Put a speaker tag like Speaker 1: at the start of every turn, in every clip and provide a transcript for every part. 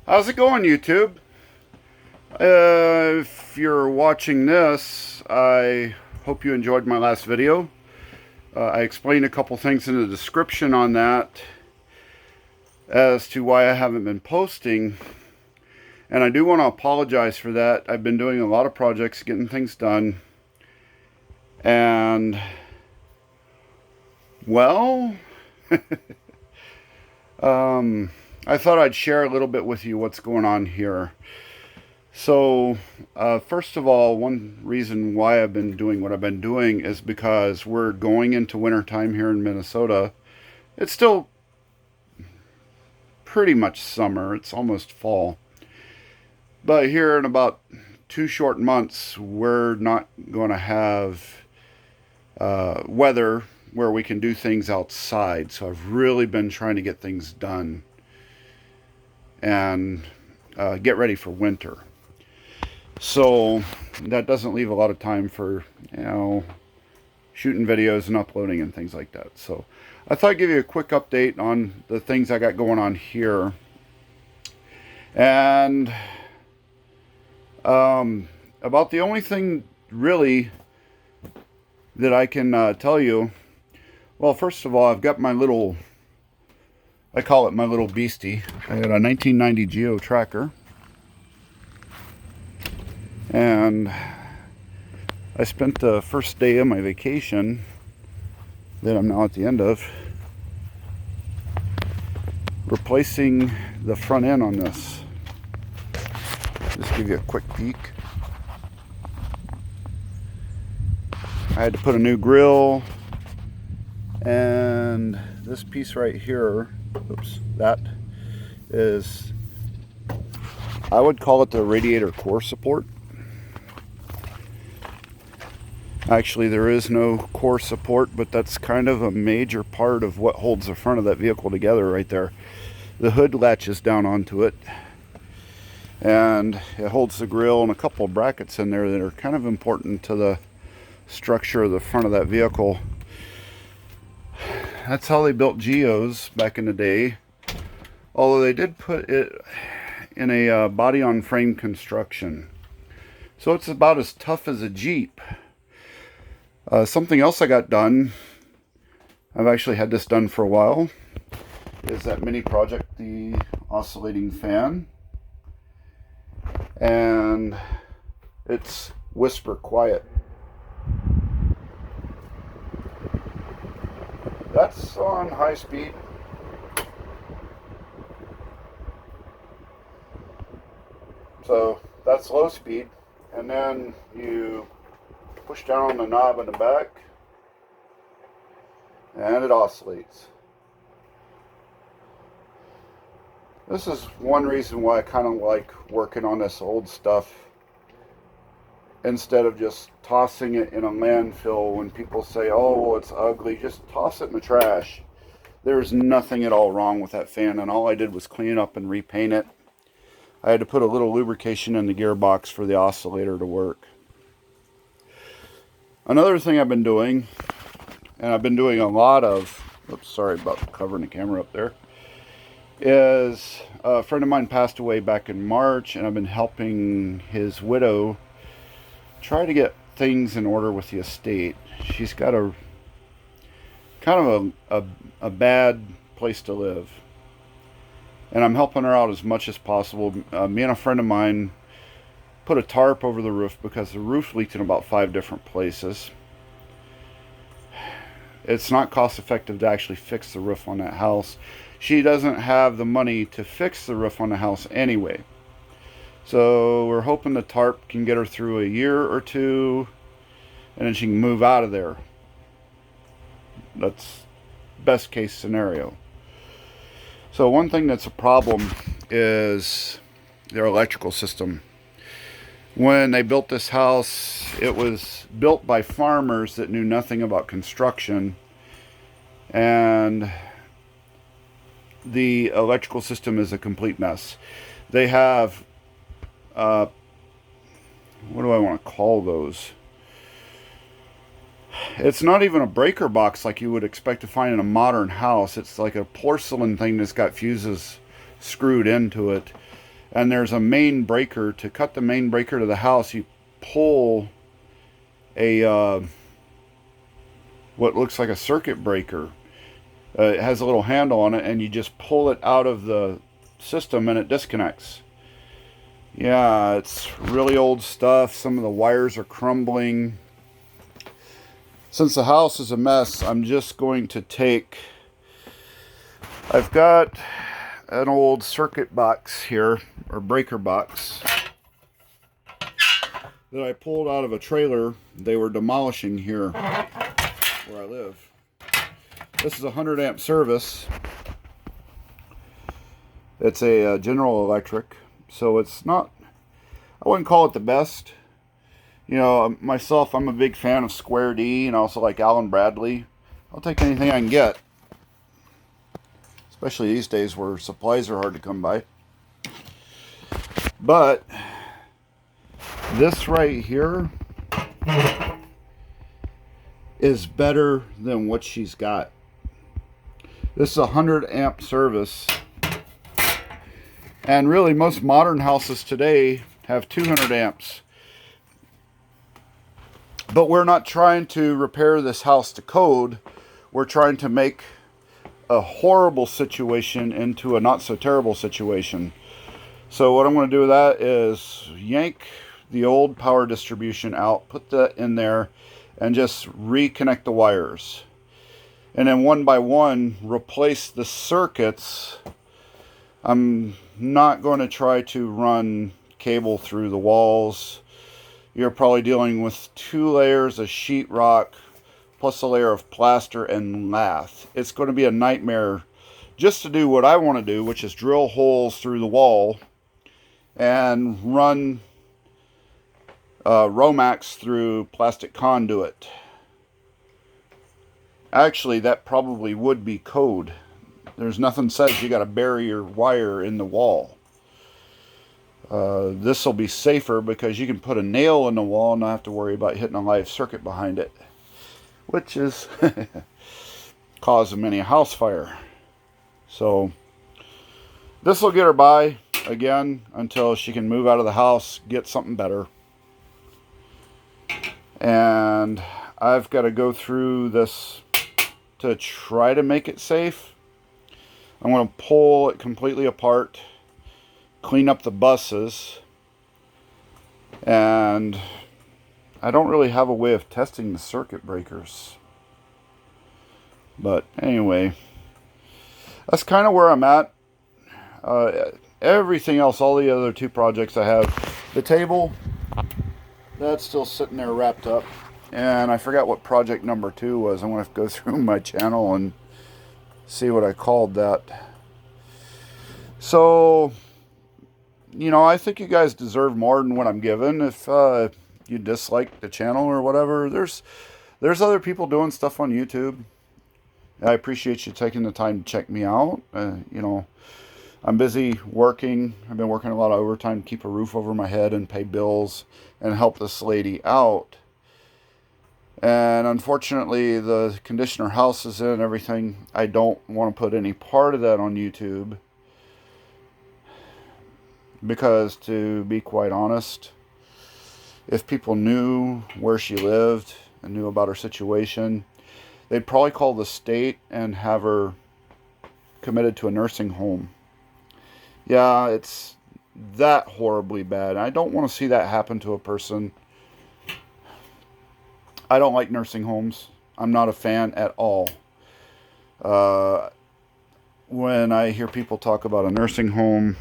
Speaker 1: How's it going, YouTube? If you're watching this, I hope you enjoyed my last video. I explained a couple things in the description on that as to why I haven't been posting. And I do want to apologize for that. I've been doing a lot of projects, getting things done. And, well, I thought I'd share a little bit with you what's going on here. So, first of all, one reason why I've been doing what I've been doing is because we're going into wintertime here in Minnesota. It's still pretty much summer. It's almost fall. But here in about 2 short months, we're not going to have weather where we can do things outside. So I've really been trying to get things done and get ready for winter. So that doesn't leave a lot of time for, shooting videos and uploading and things like that. So I thought I'd give you a quick update on the things I got going on here. And about the only thing really that I can tell you, well, first of all, I've got my little, I call it my little beastie. I got a 1990 Geo Tracker. And I spent the first day of my vacation that I'm now at the end of replacing the front end on this. Just give you a quick peek. I had to put a new grill, and this piece right here, oops, that is, I would call it the radiator core support. Actually, there is no core support, but that's kind of a major part of what holds the front of that vehicle together right there. The hood latches down onto it, and it holds the grill and a couple of brackets in there that are kind of important to the structure of the front of that vehicle. That's how they built Geos back in the day, although they did put it in a body-on-frame construction. So it's about as tough as a Jeep. Something else I got done, I've actually had this done for a while, is that mini project, the oscillating fan. And it's whisper quiet. That's on high speed. So that's low speed. And then you push down on the knob in the back and it oscillates. This is one reason why I kind of like working on this old stuff instead of just tossing it in a landfill. When people say, oh, well, it's ugly, just toss it in the trash. There's nothing at all wrong with that fan, and all I did was clean it up and repaint it. I had to put a little lubrication in the gearbox for the oscillator to work. Another thing I've been doing, and I've been doing a lot of, oops, sorry about covering the camera up there, is a friend of mine passed away back in March, and I've been helping his widow try to get things in order with the estate. She's got a kind of a bad place to live, and I'm helping her out as much as possible. Me and a friend of mine put a tarp over the roof because the roof leaked in about 5 different places. It's not cost effective to actually fix the roof on that house. She doesn't have the money to fix the roof on the house anyway. So we're hoping the tarp can get her through a year or two, and then she can move out of there. That's best case scenario. So one thing that's a problem is their electrical system. When they built this house, it was built by farmers that knew nothing about construction, and the electrical system is a complete mess. They have, what do I want to call those? It's not even a breaker box like you would expect to find in a modern house. It's like a porcelain thing that's got fuses screwed into it. and there's a main breaker. To cut the main breaker to the house, you pull a what looks like a circuit breaker. It has a little handle on it, and you just pull it out of the system and it disconnects. Yeah, it's really old stuff. Some of the wires are crumbling. Since the house is a mess, I'm just going to take... I've got an old circuit box here, or breaker box, that I pulled out of a trailer they were demolishing here where I live. This is a 100 amp service. It's a General Electric, so it's not, I wouldn't call it the best. You know, myself, I'm a big fan of Square D, and also like Allen Bradley. I'll take anything I can get, especially these days where supplies are hard to come by. But this right here is better than what she's got. This is a 100 amp service, and really most modern houses today have 200 amps. But we're not trying to repair this house to code. We're trying to make a horrible situation into a not so terrible situation. So what I'm going to do with that is yank the old power distribution out, put that in there, and just reconnect the wires. And then one by one replace the circuits. I'm not going to try to run cable through the walls. You're probably dealing with 2 layers of sheetrock plus a layer of plaster and lath. It's going to be a nightmare just to do what I want to do, which is drill holes through the wall and run Romax through plastic conduit. Actually, that probably would be code. There's nothing says you got to bury your wire in the wall. This will be safer because you can put a nail in the wall and not have to worry about hitting a live circuit behind it, which is causing many a house fire. So this will get her by again until she can move out of the house, get something better. And I've got to go through this to try to make it safe. I'm going to pull it completely apart, clean up the buses, and I don't really have a way of testing the circuit breakers. But anyway, that's kind of where I'm at. Everything else, all the other 2 projects I have, the table, that's still sitting there wrapped up. And I forgot what project number 2 was. I'm going to have to go through my channel and see what I called that. So, you know, I think you guys deserve more than what I'm giving. If you dislike the channel or whatever, there's other people doing stuff on YouTube. I appreciate you taking the time to check me out. You know, I'm busy working. I've been working a lot of overtime to keep a roof over my head and pay bills and help this lady out. And unfortunately, the condition her house is in and everything, I don't want to put any part of that on YouTube. Because, to be quite honest, if people knew where she lived and knew about her situation, they'd probably call the state and have her committed to a nursing home. Yeah, it's that horribly bad. I don't want to see that happen to a person. I don't like nursing homes. I'm not a fan at all. When I hear people talk about a nursing home,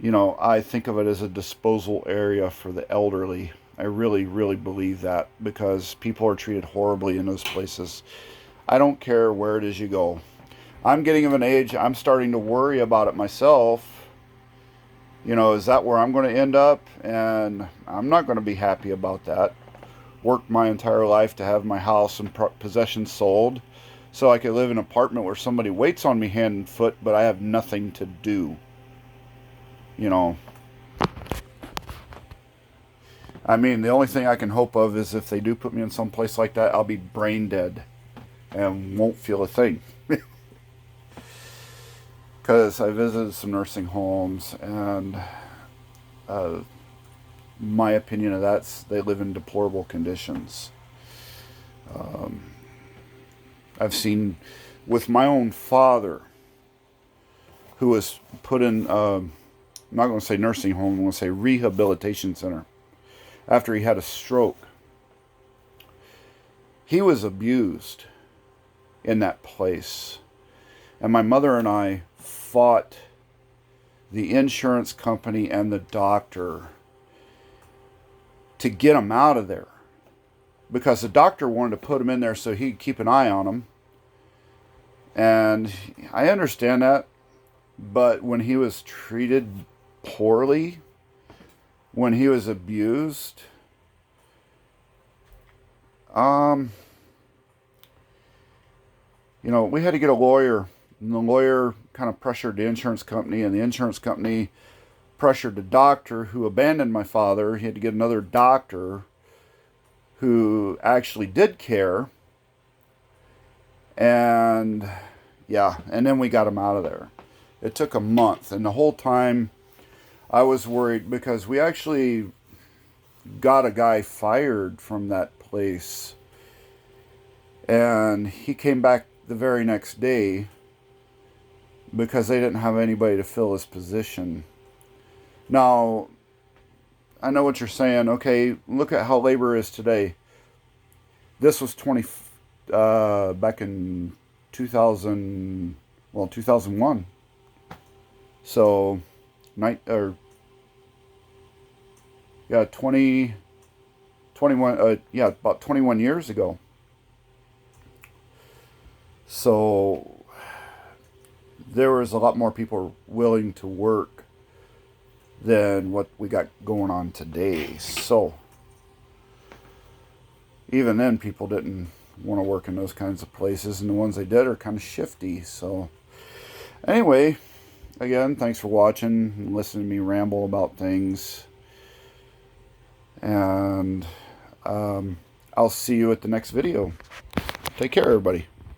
Speaker 1: you know, I think of it as a disposal area for the elderly. I really, really believe that, because people are treated horribly in those places. I don't care where it is you go. I'm getting of an age, I'm starting to worry about it myself. You know, is that where I'm going to end up? And I'm not going to be happy about that. Worked my entire life to have my house and possessions sold so I could live in an apartment where somebody waits on me hand and foot, but I have nothing to do. You know, I mean, the only thing I can hope of is if they do put me in some place like that, I'll be brain dead and won't feel a thing. because I visited some nursing homes, and my opinion of that's they live in deplorable conditions. I've seen with my own father, who was put in, I'm not going to say nursing home, I'm going to say rehabilitation center, after he had a stroke. He was abused in that place. And my mother and I fought the insurance company and the doctor to get him out of there. Because the doctor wanted to put him in there so he'd keep an eye on him. And I understand that. But when he was treated poorly, when he was abused, you know, we had to get a lawyer. And the lawyer kind of pressured the insurance company, and the insurance company pressured the doctor who abandoned my father. He had to get another doctor who actually did care. And yeah, and then we got him out of there. It took a month, and the whole time I was worried because we actually got a guy fired from that place, and he came back the very next day because they didn't have anybody to fill his position. Now, I know what you're saying. Okay, look at how labor is today. This was back in 2001. So, 21, about 21 years ago. So, there was a lot more people willing to work than what we got going on today. So, even then, people didn't want to work in those kinds of places, and the ones they did are kind of shifty. So, anyway, again, thanks for watching and listening to me ramble about things. And I'll see you at the next video. Take care, everybody.